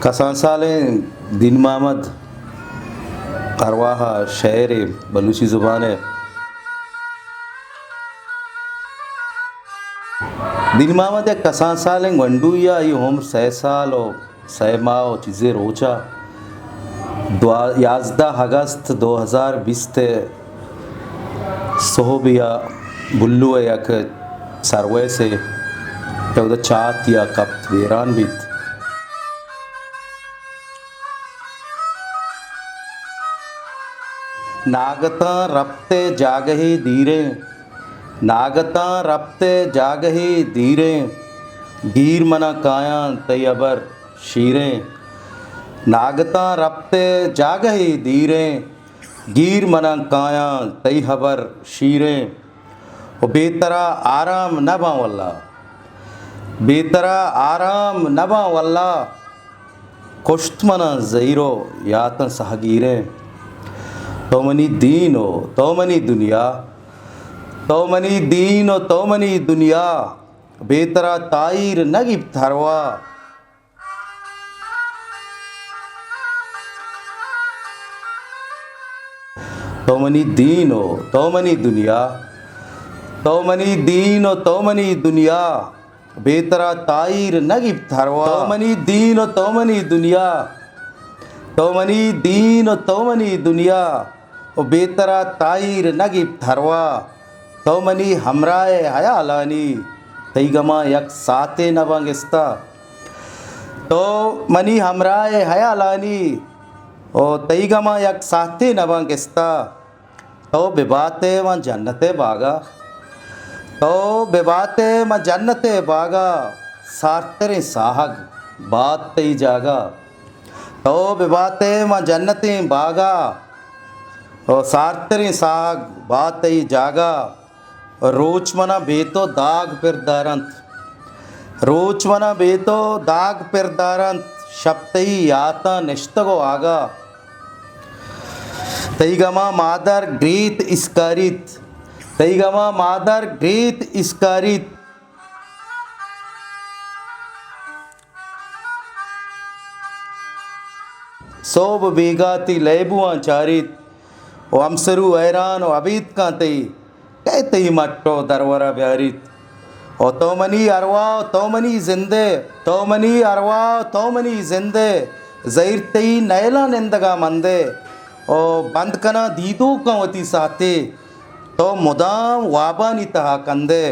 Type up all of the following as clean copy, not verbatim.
कसांसाले दिन महमद अरवाह शहर बलूची ज़ुबान है। दिन महमद एक कसांसाले वंडू या ये उम्र 6 साल और 6 माह और चीज़ें रोचा 11 अगस्त 2020 ते सोहबिया बुल्लू एक सरवे से तो चात या कप वेरान बीत नागता रपते जागही धीरे नागता रपते जागही धीरे गीर मना काया तयबर शीरे नागता रपते जागही धीरे गीर मना काया तयबर शीरे ओ बेतरा आराम नबा वल्ला बेतरा आराम नबा वल्ला कुश्त मना ज़हीरो यातन सहगीरे तोमनी दीनो तोमनी दुनिया तोमनी दीनो तोमनी दुनिया बेतरा ताईर नगिब थरवा तोमनी दीनो तोमनी दुनिया तोमनी दीनो तोमनी दुनिया बेतरा ताईर नगिब थरवा तोमनी दीनो तोमनी दुनिया तोमनी दीनो तोमनी दुनिया ओ बेतरा ताईर नगिब थरवा तोमनी हमराए हयालानी तईगमा यक साते नबंगिस्ता तो मनी हमराए हयालानी ओ तईगमा यक साते नबंगिस्ता तो बेबाते व जन्नते बागा तो बेबाते म जन्नते बागा सार्तरे साहग बात तई जागा तो बेबाते म जन्नते बागा और सार्तरे साग बात ही जागा रोच मना बेतो दाग फिर दारंत रोच मना बेतो दाग फिर दारंत शब्दही याता निश्तगो आगा तईगमा मादर ग्रीत इसकारित तईगमा मादर ग्रीत इसकारित सोब बेगाती लेबुआ चारित ओ अमसरू ऐरान ओ अबीत का तई कहते ही मट्टो दरवरा ब्यारित ओ तोमनी अरवा तोमनी जिंदे तोमनी अरवा तोमनी जिंदे ज़हीर तई नैला निंदगा मंदे ओ बंद कना दीदो का वती साथे तो मुदाम वाबानी तहा कंदे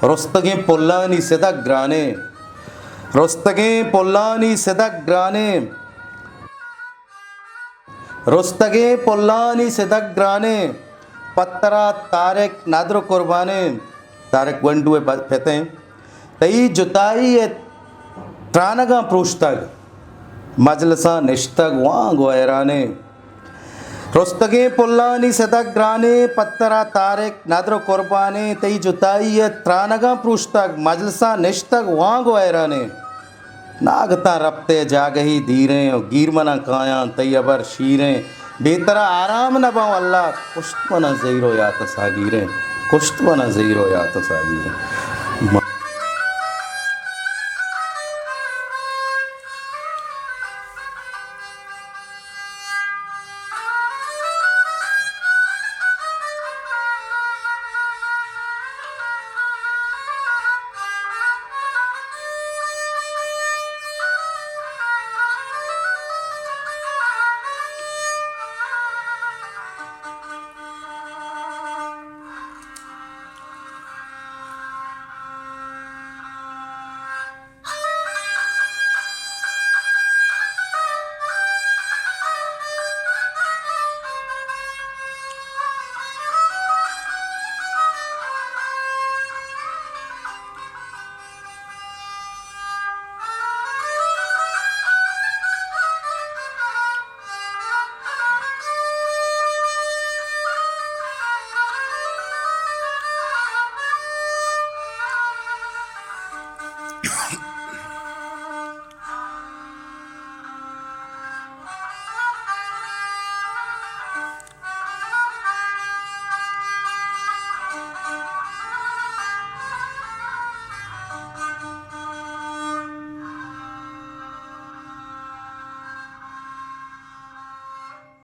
रुस्तगे पुल्लानी सिदक ग्राने रुस्तगे पुल्लानी सिदक ग्राने रुस्तगे पुल्लानी सिदक ग्राने पत्तरा तारक नादर कुर्बाने तारक वंडुए फेते तई जुताई ये त्रानगा प्रूष्तग मजलसा निश्तग वहाँ गोयराने रुस्तगे पुल्लानी सिदक ग्राने पत्तरा तारक नादर कुर्बाने तई जुताई ये त्रानगा प्रूष्तग मजलसा निश्तग वहाँ गोयराने नागता रपते जागही धीरे और गिर मना काया तयबर शीरे बेतरा आराम न पाओ अल्लाह कुश्त मना ज़हीरो या तसागीरे कुश्त मना ज़हीरो या तसागीरे।